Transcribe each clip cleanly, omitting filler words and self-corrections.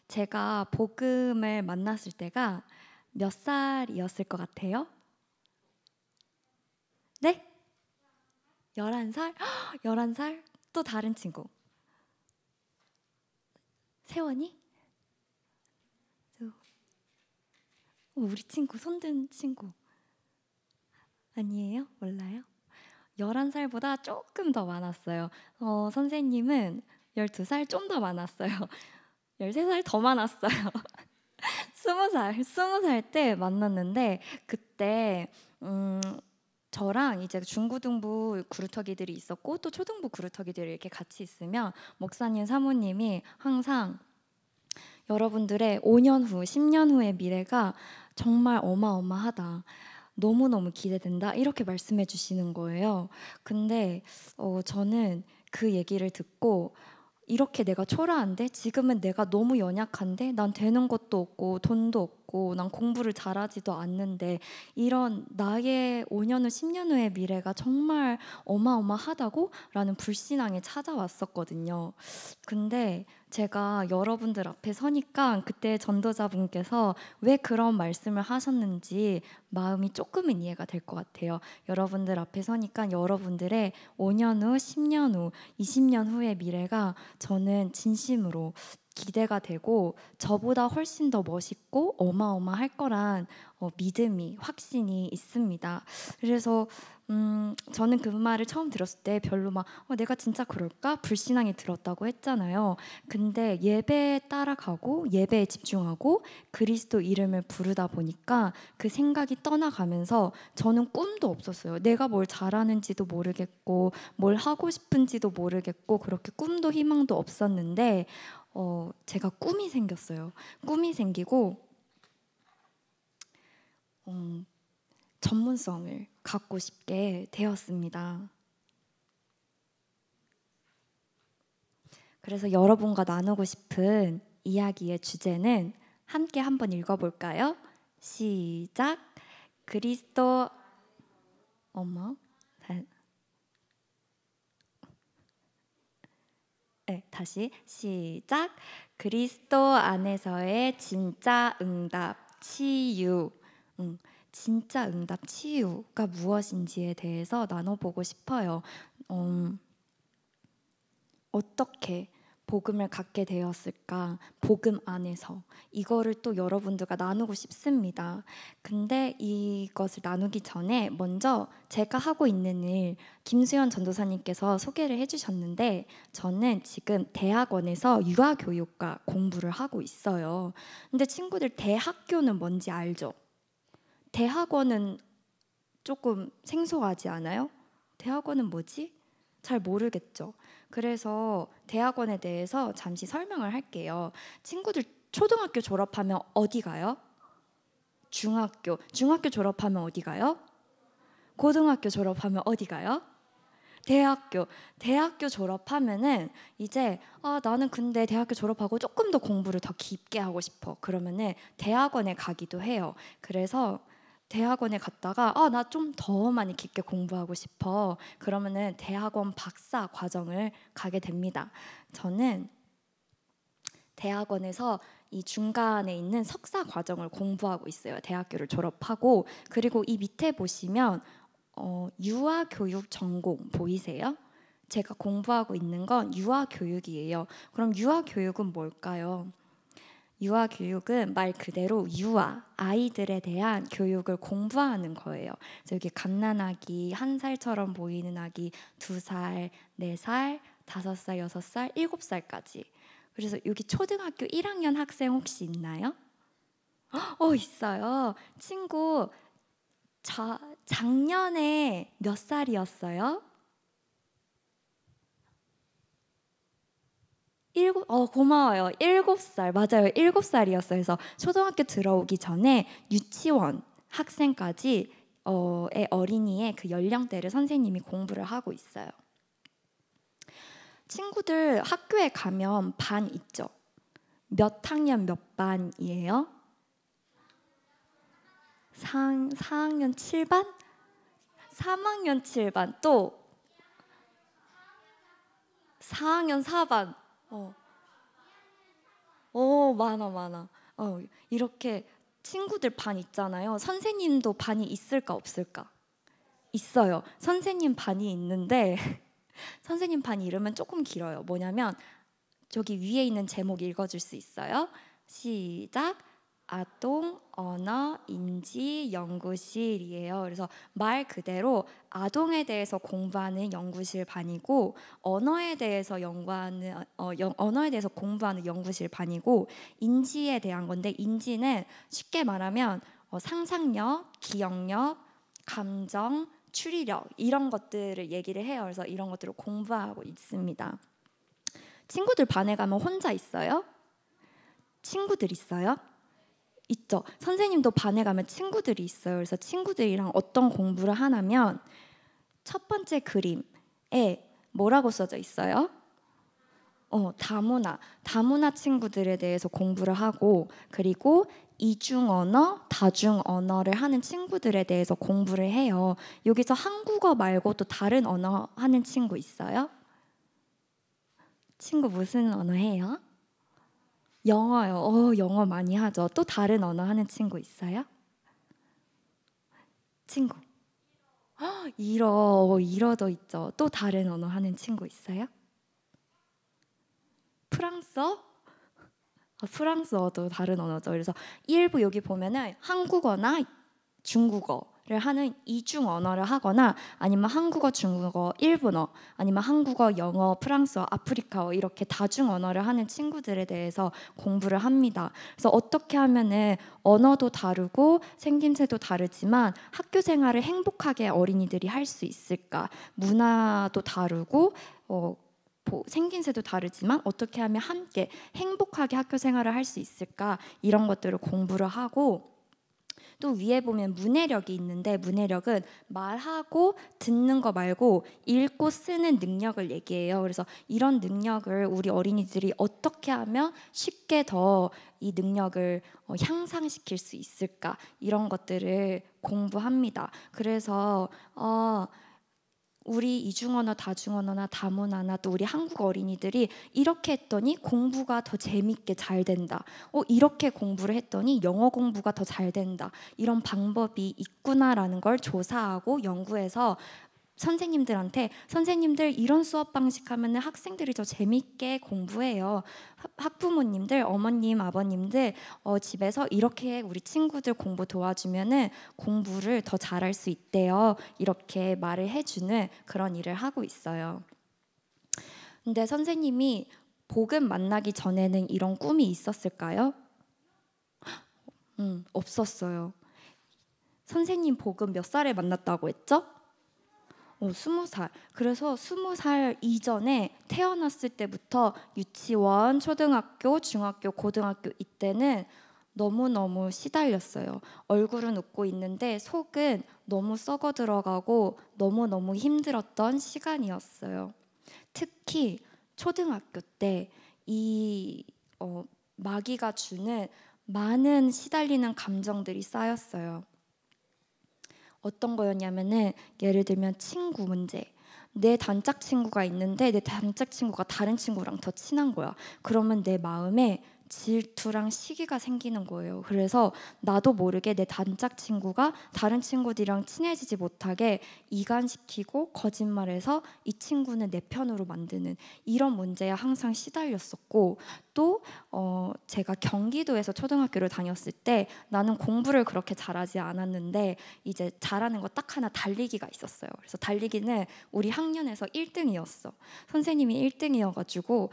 제가 복음을 만났을 때가 몇 살이었을 것 같아요? 네? 11살? 11살? 또 다른 친구. 세원이? 우리 친구, 손든 친구. 아니에요? 몰라요? 11살보다 조금 더 많았어요. 선생님은 12살 좀 더 많았어요. 13살 더 많았어요. 20살 때 만났는데 그때 저랑 이제 중고등부 그루터기들이 있었고 또 초등부 그루터기들이 이렇게 같이 있으면 목사님 사모님이 항상 여러분들의 5년 후, 10년 후의 미래가 정말 어마어마하다. 너무너무 기대된다. 이렇게 말씀해 주시는 거예요. 근데 저는 그 얘기를 듣고 이렇게 내가 초라한데 지금은 내가 너무 연약한데 난 되는 것도 없고 돈도 없고 난 공부를 잘하지도 않는데 이런 나의 5년 후 10년 후의 미래가 정말 어마어마하다고? 라는 불신앙이 찾아왔었거든요. 근데 제가 여러분들 앞에 서니까 그때 전도자분께서 왜 그런 말씀을 하셨는지 마음이 조금은 이해가 될 것 같아요. 여러분들 앞에 서니까 여러분들의 5년 후, 10년 후, 20년 후의 미래가 저는 진심으로 기대가 되고 저보다 훨씬 더 멋있고 어마어마할 거란 믿음이, 확신이 있습니다. 그래서 저는 그 말을 처음 들었을 때 별로 막 내가 진짜 그럴까? 불신앙이 들었다고 했잖아요. 근데 예배에 따라가고 예배에 집중하고 그리스도 이름을 부르다 보니까 그 생각이 떠나가면서 저는 꿈도 없었어요. 내가 뭘 잘하는지도 모르겠고 뭘 하고 싶은지도 모르겠고 그렇게 꿈도 희망도 없었는데 제가 꿈이 생겼어요. 꿈이 생기고 전문성을 갖고 싶게 되었습니다. 그래서 여러분과 나누고 싶은 이야기의 주제는 함께 한번 읽어볼까요? 시작. 그리스도 다시 시작. 그리스도 안에서의 진짜 응답 치유. 진짜 응답 치유가 무엇인지에 대해서 나눠보고 싶어요. 어떻게 복음을 갖게 되었을까? 복음 안에서 이거를 또 여러분들과 나누고 싶습니다. 근데 이것을 나누기 전에 먼저 제가 하고 있는 일 김수연 전도사님께서 소개를 해주셨는데 저는 지금 대학원에서 유아교육과 공부를 하고 있어요. 근데 친구들 대학교는 뭔지 알죠? 대학원은 조금 생소하지 않아요? 대학원은 뭐지? 잘 모르겠죠. 그래서 대학원에 대해서 잠시 설명을 할게요. 친구들 초등학교 졸업하면 어디 가요? 중학교 졸업하면 어디 가요? 고등학교 졸업하면 어디 가요? 대학교 졸업하면은 이제 나는 근데 대학교 졸업하고 조금 더 공부를 더 깊게 하고 싶어. 그러면은 대학원에 가기도 해요. 그래서 대학원에 갔다가 나 좀 더 많이 깊게 공부하고 싶어. 그러면은 대학원 박사 과정을 가게 됩니다. 저는 대학원에서 이 중간에 있는 석사 과정을 공부하고 있어요. 대학교를 졸업하고 그리고 이 밑에 보시면 유아교육 전공 보이세요? 제가 공부하고 있는 건 유아교육이에요. 그럼 유아교육은 뭘까요? 유아교육은 말 그대로 유아, 아이들에 대한 교육을 공부하는 거예요. 그래서 여기 갓난아기, 1살처럼 보이는 아기, 2살, 4살, 5살, 6살, 7살까지. 그래서 여기 초등학교 1학년 학생 혹시 있나요? 있어요. 친구 작년에 몇 살이었어요? 고마워요. 7살, 맞아요. 7살이었어요. 그래서 초등학교 들어오기 전에 유치원 학생까지 의 어린이의 그 연령대를 선생님이 공부를 하고 있어요. 친구들 학교에 가면 반 있죠? 몇 학년 몇 반이에요? 4학년 7반? 3학년 7반 또 4학년 4반 많아 많아. 이렇게 친구들 반 있잖아요. 선생님도 반이 있을까 없을까? 있어요. 선생님 반이 있는데 선생님 반 이름은 조금 길어요. 뭐냐면 저기 위에 있는 제목 읽어줄 수 있어요? 시작. 아동 언어 인지 연구실이에요. 그래서 말 그대로 아동에 대해서 공부하는 연구실 반이고 언어에 대해서 연구하는 언어에 대해서 공부하는 연구실 반이고 인지에 대한 건데 인지는 쉽게 말하면 상상력, 기억력, 감정, 추리력 이런 것들을 얘기를 해요. 그래서 이런 것들을 공부하고 있습니다. 친구들 반에 가면 혼자 있어요? 친구들 있어요? 있죠. 선생님도 반에 가면 친구들이 있어요. 그래서 친구들이랑 어떤 공부를 하냐면 첫 번째 그림에 뭐라고 써져 있어요? 다문화 친구들에 대해서 공부를 하고 그리고 이중언어, 다중언어를 하는 친구들에 대해서 공부를 해요. 여기서 한국어 말고 또 다른 언어 하는 친구 있어요? 친구 무슨 언어 해요? 영어요. 영어 많이 하죠. 또 다른 언어 하는 친구 있어요? 친구. 일어도 있죠. 또 다른 언어 하는 친구 있어요? 프랑스어? 프랑스어도 다른 언어죠. 그래서 일부 여기 보면은 한국어나 중국어를 하는 이중 언어를 하거나 아니면 한국어, 중국어, 일본어 아니면 한국어, 영어, 프랑스어, 아프리카어 이렇게 다중 언어를 하는 친구들에 대해서 공부를 합니다. 그래서 어떻게 하면은 언어도 다르고 생김새도 다르지만 학교 생활을 행복하게 어린이들이 할 수 있을까? 문화도 다르고 생김새도 다르지만 어떻게 하면 함께 행복하게 학교 생활을 할 수 있을까? 이런 것들을 공부를 하고 또 위에 보면 문해력이 있는데 문해력은 말하고 듣는 거 말고 읽고 쓰는 능력을 얘기해요. 그래서 이런 능력을 우리 어린이들이 어떻게 하면 쉽게 더 이 능력을 향상시킬 수 있을까? 이런 것들을 공부합니다. 그래서 우리 이중언어, 다중언어나 다문화나 또 우리 한국 어린이들이 이렇게 했더니 공부가 더 재밌게 잘 된다. 이렇게 공부를 했더니 영어 공부가 더 잘 된다. 이런 방법이 있구나라는 걸 조사하고 연구해서 선생님들한테 선생님들 이런 수업 방식 하면은 학생들이 더 재밌게 공부해요. 학부모님들, 어머님, 아버님들 집에서 이렇게 우리 친구들 공부 도와주면은 공부를 더 잘할 수 있대요. 이렇게 말을 해주는 그런 일을 하고 있어요. 근데 선생님이 복음 만나기 전에는 이런 꿈이 있었을까요? 없었어요. 선생님 복음 몇 살에 만났다고 했죠? 20살. 그래서 20살 이전에 태어났을 때부터 유치원, 초등학교, 중학교, 고등학교 이때는 너무너무 시달렸어요. 얼굴은 웃고 있는데 속은 너무 썩어 들어가고 너무너무 힘들었던 시간이었어요. 특히 초등학교 때 이 마귀가 주는 많은 시달리는 감정들이 쌓였어요. 어떤 거였냐면은 예를 들면 친구 문제. 내 단짝 친구가 있는데 내 단짝 친구가 다른 친구랑 더 친한 거야. 그러면 내 마음에 질투랑 시기가 생기는 거예요. 그래서 나도 모르게 내 단짝 친구가 다른 친구들이랑 친해지지 못하게 이간시키고 거짓말해서 이 친구는 내 편으로 만드는 이런 문제에 항상 시달렸었고 또 제가 경기도에서 초등학교를 다녔을 때 나는 공부를 그렇게 잘하지 않았는데 이제 잘하는 거 딱 하나 달리기가 있었어요. 그래서 달리기는 우리 학년에서 1등이었어. 선생님이 1등이어가지고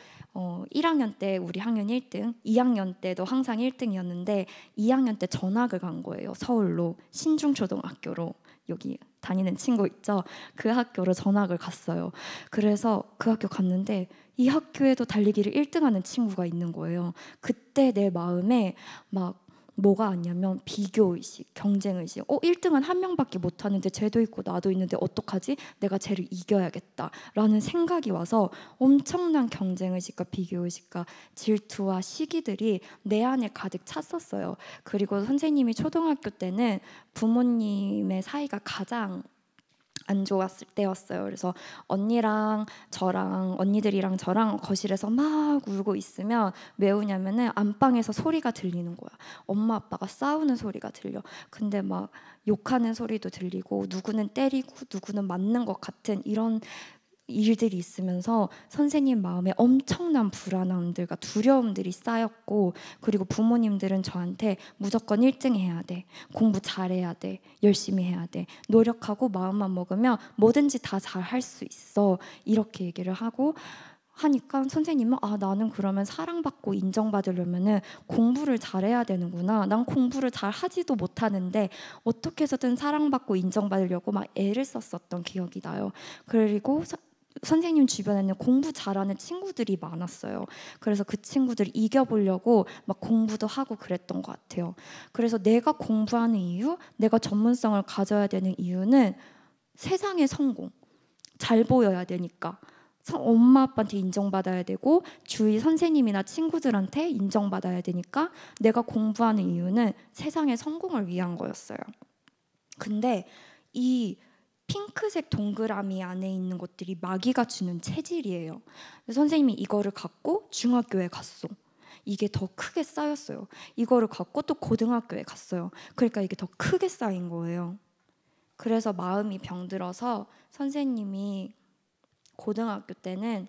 1학년 때 우리 학년 1등, 2학년 때도 항상 1등이었는데 2학년 때 전학을 간 거예요. 서울로 신중초등학교로 여기 다니는 친구 있죠. 그 학교로 전학을 갔어요. 그래서 그 학교 갔는데 이 학교에도 달리기를 1등하는 친구가 있는 거예요. 그때 내 마음에 막 뭐가 왔냐면 비교의식, 경쟁의식. 1등은 한 명밖에 못하는데 쟤도 있고 나도 있는데 어떡하지? 내가 쟤를 이겨야겠다라는 생각이 와서 엄청난 경쟁의식과 비교의식과 질투와 시기들이 내 안에 가득 찼었어요. 그리고 선생님이 초등학교 때는 부모님의 사이가 가장 안 좋았을 때였어요. 그래서 언니들이랑 저랑 거실에서 막 울고 있으면 왜 우냐면은 안방에서 소리가 들리는 거야. 엄마 아빠가 싸우는 소리가 들려. 근데 막 욕하는 소리도 들리고 누구는 때리고 누구는 맞는 것 같은 이런 일들이 있으면서 선생님 마음에 엄청난 불안함들과 두려움들이 쌓였고, 그리고 부모님들은 저한테 무조건 1등 해야 돼, 공부 잘해야 돼, 열심히 해야 돼, 노력하고 마음만 먹으면 뭐든지 다 잘 할 수 있어, 이렇게 얘기를 하고 하니까 선생님은 나는 그러면 사랑받고 인정받으려면은 공부를 잘해야 되는구나. 난 공부를 잘 하지도 못하는데 어떻게 해서든 사랑받고 인정받으려고 막 애를 썼었던 기억이 나요. 그리고 선생님 주변에는 공부 잘하는 친구들이 많았어요. 그래서 그 친구들 이겨보려고 막 공부도 하고 그랬던 것 같아요. 그래서 내가 공부하는 이유, 내가 전문성을 가져야 되는 이유는 세상의 성공, 잘 보여야 되니까. 엄마 아빠한테 인정받아야 되고 주위 선생님이나 친구들한테 인정받아야 되니까 내가 공부하는 이유는 세상의 성공을 위한 거였어요. 근데 이 핑크색 동그라미 안에 있는 것들이 마귀가 주는 체질이에요. 선생님이 이거를 갖고 중학교에 갔어. 이게 더 크게 쌓였어요. 이거를 갖고 또 고등학교에 갔어요. 그러니까 이게 더 크게 쌓인 거예요. 그래서 마음이 병들어서 선생님이 고등학교 때는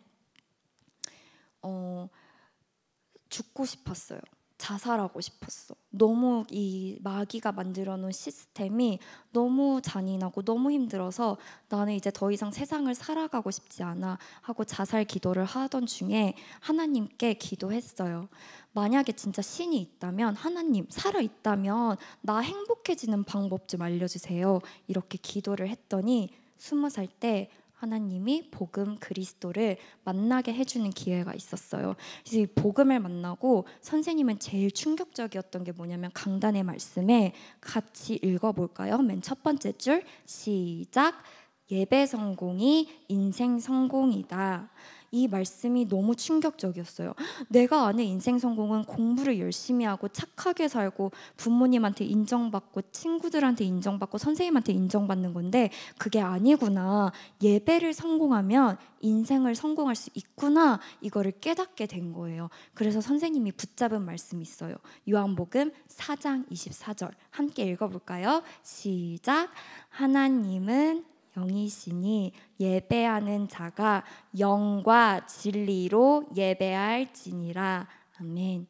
죽고 싶었어요. 자살하고 싶었어. 너무 이 마귀가 만들어 놓은 시스템이 너무 잔인하고 너무 힘들어서 나는 이제 더 이상 세상을 살아가고 싶지 않아 하고 자살 기도를 하던 중에 하나님께 기도했어요. 만약에 진짜 신이 있다면, 하나님 살아있다면 나 행복해지는 방법 좀 알려주세요. 이렇게 기도를 했더니 20살 때 하나님이 복음 그리스도를 만나게 해주는 기회가 있었어요. 그래서 이 복음을 만나고 선생님은 제일 충격적이었던 게 뭐냐면 강단의 말씀에 같이 읽어볼까요? 맨 첫 번째 줄 시작. 예배 성공이 인생 성공이다. 이 말씀이 너무 충격적이었어요. 내가 아는 인생 성공은 공부를 열심히 하고 착하게 살고 부모님한테 인정받고 친구들한테 인정받고 선생님한테 인정받는 건데 그게 아니구나. 예배를 성공하면 인생을 성공할 수 있구나. 이거를 깨닫게 된 거예요. 그래서 선생님이 붙잡은 말씀이 있어요. 요한복음 4장 24절 함께 읽어볼까요? 시작. 하나님은 영이시니 예배하는 자가 영과 진리로 예배할지니라. 아멘.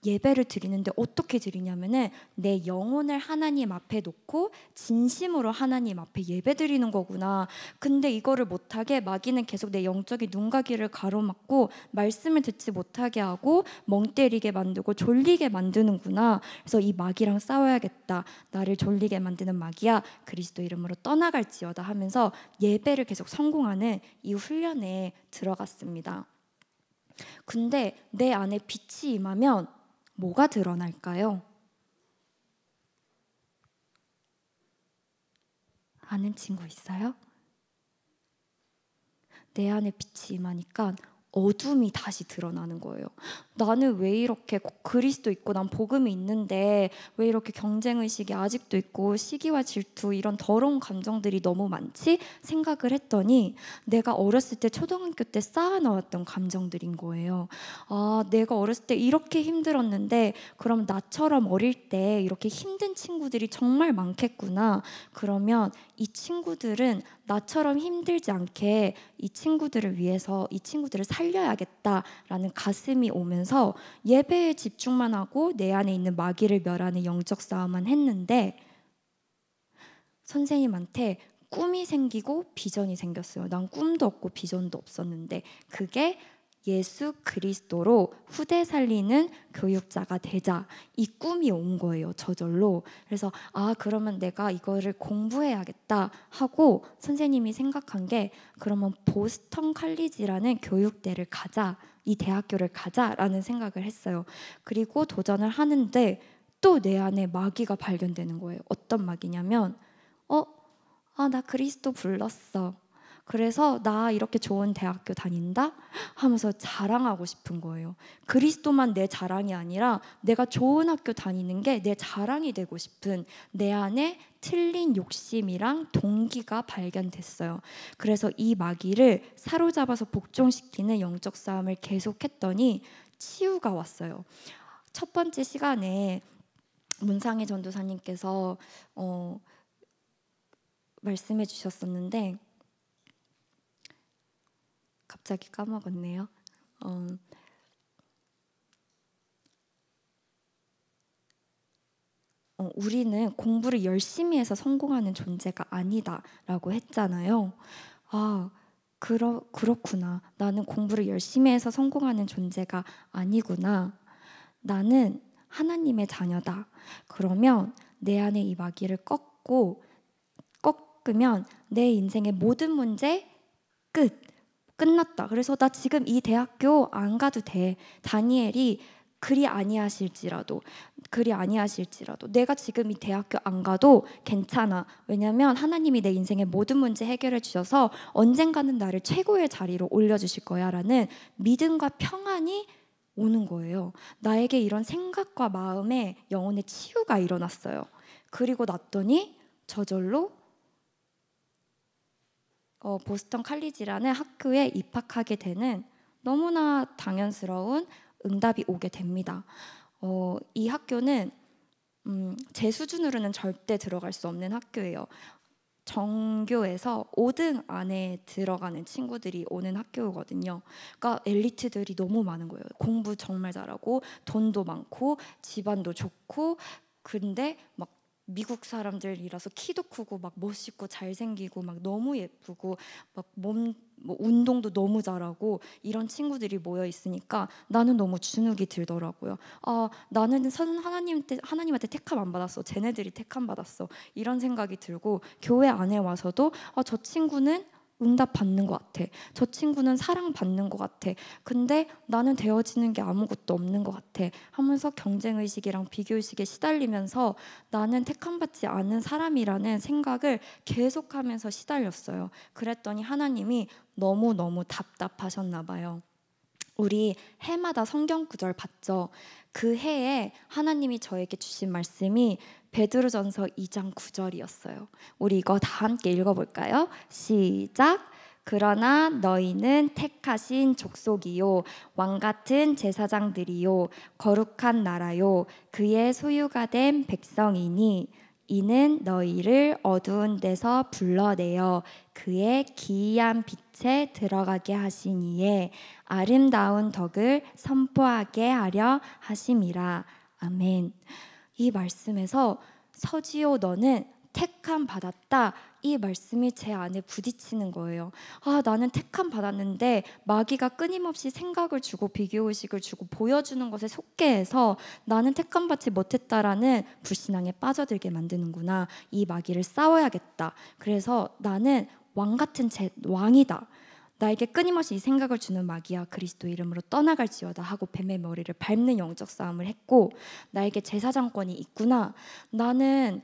예배를 드리는데 어떻게 드리냐면은 내 영혼을 하나님 앞에 놓고 진심으로 하나님 앞에 예배 드리는 거구나. 근데 이거를 못하게 마귀는 계속 내 영적인 눈가귀를 가로막고 말씀을 듣지 못하게 하고 멍 때리게 만들고 졸리게 만드는구나. 그래서 이 마귀랑 싸워야겠다. 나를 졸리게 만드는 마귀야, 그리스도 이름으로 떠나갈지어다 하면서 예배를 계속 성공하는 이 훈련에 들어갔습니다. 근데 내 안에 빛이 임하면 뭐가 드러날까요? 아는 친구 있어요? 내 안에 빛이 임하니까 어둠이 다시 드러나는 거예요. 나는 왜 이렇게 그리스도 있고 난 복음이 있는데 왜 이렇게 경쟁의식이 아직도 있고 시기와 질투 이런 더러운 감정들이 너무 많지? 생각을 했더니 내가 어렸을 때 초등학교 때 쌓아놓았던 감정들인 거예요. 내가 어렸을 때 이렇게 힘들었는데 그럼 나처럼 어릴 때 이렇게 힘든 친구들이 정말 많겠구나. 그러면 이 친구들은 나처럼 힘들지 않게 이 친구들을 위해서 이 친구들을 살려야겠다라는 가슴이 오면서 예배에 집중만 하고 내 안에 있는 마귀를 멸하는 영적 싸움만 했는데 선생님한테 꿈이 생기고 비전이 생겼어요. 난 꿈도 없고 비전도 없었는데 그게 예수 그리스도로 후대 살리는 교육자가 되자, 이 꿈이 온 거예요. 저절로. 그래서 그러면 내가 이거를 공부해야겠다 하고 선생님이 생각한 게 그러면 보스턴 칼리지라는 교육대를 가자, 이 대학교를 가자라는 생각을 했어요. 그리고 도전을 하는데 또 내 안에 마귀가 발견되는 거예요. 어떤 마귀냐면 나 그리스도 불렀어. 그래서 나 이렇게 좋은 대학교 다닌다 하면서 자랑하고 싶은 거예요. 그리스도만 내 자랑이 아니라 내가 좋은 학교 다니는 게 내 자랑이 되고 싶은 내 안에 틀린 욕심이랑 동기가 발견됐어요. 그래서 이 마귀를 사로잡아서 복종시키는 영적 싸움을 계속했더니 치유가 왔어요. 첫 번째 시간에 문상희 전도사님께서 말씀해 주셨었는데 갑자기 까먹었네요. 우리는 공부를 열심히 해서 성공하는 존재가 아니다라고 했잖아요. 아, 그렇구나. 나는 공부를 열심히 해서 성공하는 존재가 아니구나. 나는 하나님의 자녀다. 그러면 내 안에 이 마귀를 꺾으면 내 인생의 모든 문제 끝났다. 그래서 나 지금 이 대학교 안 가도 돼. 다니엘이 그리 아니하실지라도 내가 지금 이 대학교 안 가도 괜찮아. 왜냐면 하나님이 내 인생의 모든 문제 해결해 주셔서 언젠가는 나를 최고의 자리로 올려주실 거야 라는 믿음과 평안이 오는 거예요. 나에게 이런 생각과 마음에 영혼의 치유가 일어났어요. 그리고 났더니 저절로 보스턴 칼리지라는 학교에 입학하게 되는 너무나 당연스러운 응답이 오게 됩니다. 이 학교는 제 수준으로는 절대 들어갈 수 없는 학교예요. 정교에서 5등 안에 들어가는 친구들이 오는 학교거든요. 그러니까 엘리트들이 너무 많은 거예요. 공부 정말 잘하고 돈도 많고 집안도 좋고, 근데 막 미국 사람들이라서 키도 크고 막 멋있고 잘생기고 막 너무 예쁘고 막 뭐 운동도 너무 잘하고 이런 친구들이 모여 있으니까 나는 너무 주눅이 들더라고요. 나는 하나님한테 택함 안 받았어. 쟤네들이 택함 받았어. 이런 생각이 들고, 교회 안에 와서도 저 친구는 응답 받는 것 같아. 저 친구는 사랑 받는 것 같아. 근데 나는 되어지는 게 아무것도 없는 것 같아 하면서 경쟁의식이랑 비교의식에 시달리면서 나는 택함받지 않은 사람이라는 생각을 계속하면서 시달렸어요. 그랬더니 하나님이 너무너무 답답하셨나 봐요. 우리 해마다 성경 구절 봤죠? 그 해에 하나님이 저에게 주신 말씀이 베드로전서 2장 9절이었어요. 우리 이거 다 함께 읽어볼까요? 시작! 그러나 너희는 택하신 족속이요 왕같은 제사장들이요 거룩한 나라요 그의 소유가 된 백성이니 이는 너희를 어두운 데서 불러내어 그의 기이한 빛에 들어가게 하시니에 아름다운 덕을 선포하게 하려 하심이라. 아멘. 이 말씀에서 서지호 너는 택함 받았다, 이 말씀이 제 안에 부딪히는 거예요. 나는 택함 받았는데 마귀가 끊임없이 생각을 주고 비교의식을 주고 보여주는 것에 속게 해서 나는 택함 받지 못했다라는 불신앙에 빠져들게 만드는구나. 이 마귀를 싸워야겠다. 그래서 나는 왕같은 왕이다. 나에게 끊임없이 이 생각을 주는 마귀야 그리스도 이름으로 떠나갈지어다 하고 뱀의 머리를 밟는 영적 싸움을 했고, 나에게 제사장권이 있구나. 나는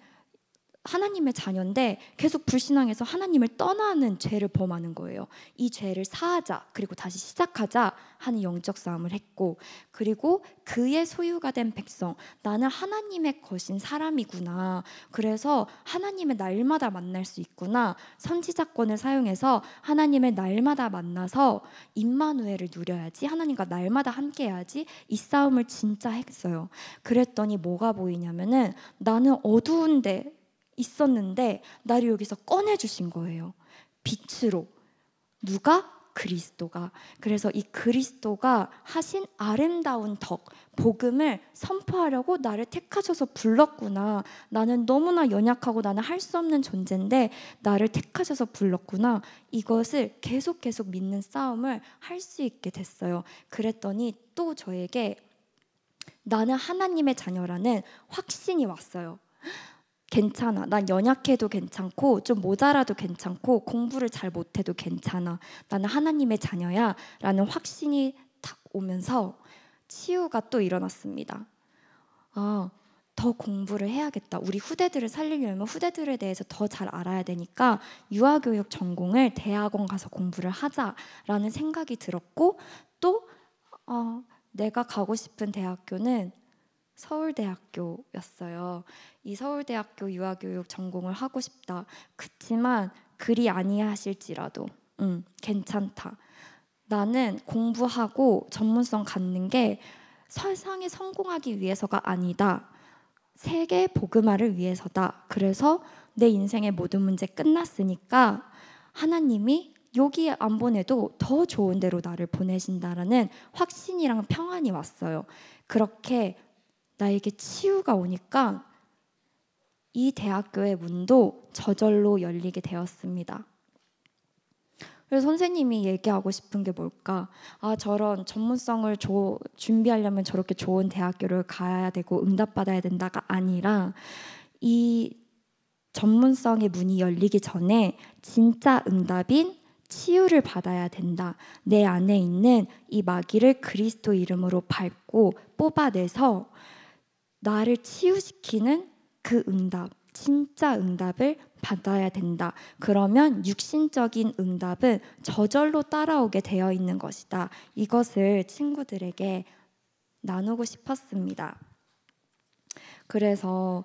하나님의 자녀인데 계속 불신앙해서 하나님을 떠나는 죄를 범하는 거예요. 이 죄를 사하자, 그리고 다시 시작하자 하는 영적 싸움을 했고, 그리고 그의 소유가 된 백성, 나는 하나님의 것인 사람이구나. 그래서 하나님을 날마다 만날 수 있구나. 선지자권을 사용해서 하나님을 날마다 만나서 임마누엘을 누려야지, 하나님과 날마다 함께해야지, 이 싸움을 진짜 했어요. 그랬더니 뭐가 보이냐면은 나는 어두운데 있었는데 나를 여기서 꺼내주신 거예요. 빛으로. 누가? 그리스도가. 그래서 이 그리스도가 하신 아름다운 덕, 복음을 선포하려고 나를 택하셔서 불렀구나. 나는 너무나 연약하고 나는 할 수 없는 존재인데 나를 택하셔서 불렀구나. 이것을 계속 믿는 싸움을 할 수 있게 됐어요. 그랬더니 또 저에게 나는 하나님의 자녀라는 확신이 왔어요. 괜찮아. 난 연약해도 괜찮고 좀 모자라도 괜찮고 공부를 잘 못해도 괜찮아. 나는 하나님의 자녀야 라는 확신이 탁 오면서 치유가 또 일어났습니다. 더 공부를 해야겠다. 우리 후대들을 살리려면 후대들에 대해서 더 잘 알아야 되니까 유아교육 전공을 대학원 가서 공부를 하자라는 생각이 들었고, 또 내가 가고 싶은 대학교는 서울대학교였어요. 이 서울대학교 유아교육 전공을 하고 싶다. 그치만 그리 아니하실지라도 괜찮다. 나는 공부하고 전문성 갖는 게 세상에 성공하기 위해서가 아니다. 세계 복음화를 위해서다. 그래서 내 인생의 모든 문제 끝났으니까 하나님이 여기에 안 보내도 더 좋은 데로 나를 보내신다라는 확신이랑 평안이 왔어요. 그렇게 나에게 치유가 오니까 이 대학교의 문도 저절로 열리게 되었습니다. 그래서 선생님이 얘기하고 싶은 게 뭘까? 저런 전문성을 준비하려면 저렇게 좋은 대학교를 가야 되고 응답받아야 된다가 아니라, 이 전문성의 문이 열리기 전에 진짜 응답인 치유를 받아야 된다. 내 안에 있는 이 마귀를 그리스도 이름으로 밟고 뽑아내서 나를 치유시키는 그 응답, 진짜 응답을 받아야 된다. 그러면 육신적인 응답은 저절로 따라오게 되어 있는 것이다. 이것을 친구들에게 나누고 싶었습니다. 그래서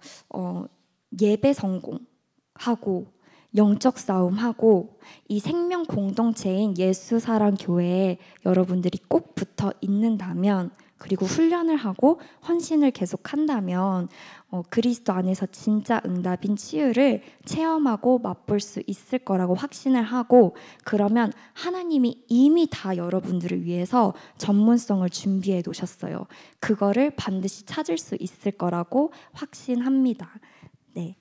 예배 성공하고 영적 싸움하고 이 생명 공동체인 예수사랑교회에 여러분들이 꼭 붙어 있는다면, 그리고 훈련을 하고 헌신을 계속한다면 그리스도 안에서 진짜 응답인 치유를 체험하고 맛볼 수 있을 거라고 확신을 하고, 그러면 하나님이 이미 다 여러분들을 위해서 전문성을 준비해 놓으셨어요. 그거를 반드시 찾을 수 있을 거라고 확신합니다. 네.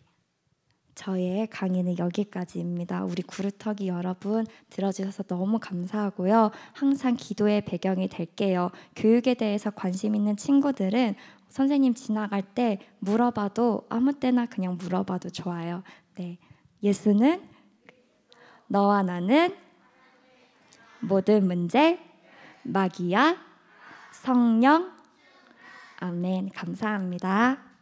저의 강의는 여기까지입니다. 우리 구루터기 여러분 들어주셔서 너무 감사하고요. 항상 기도의 배경이 될게요. 교육에 대해서 관심 있는 친구들은 선생님 지나갈 때 물어봐도, 아무 때나 그냥 물어봐도 좋아요. 네, 예수는 너와 나는 모든 문제 마귀야 성령. 아멘. 감사합니다.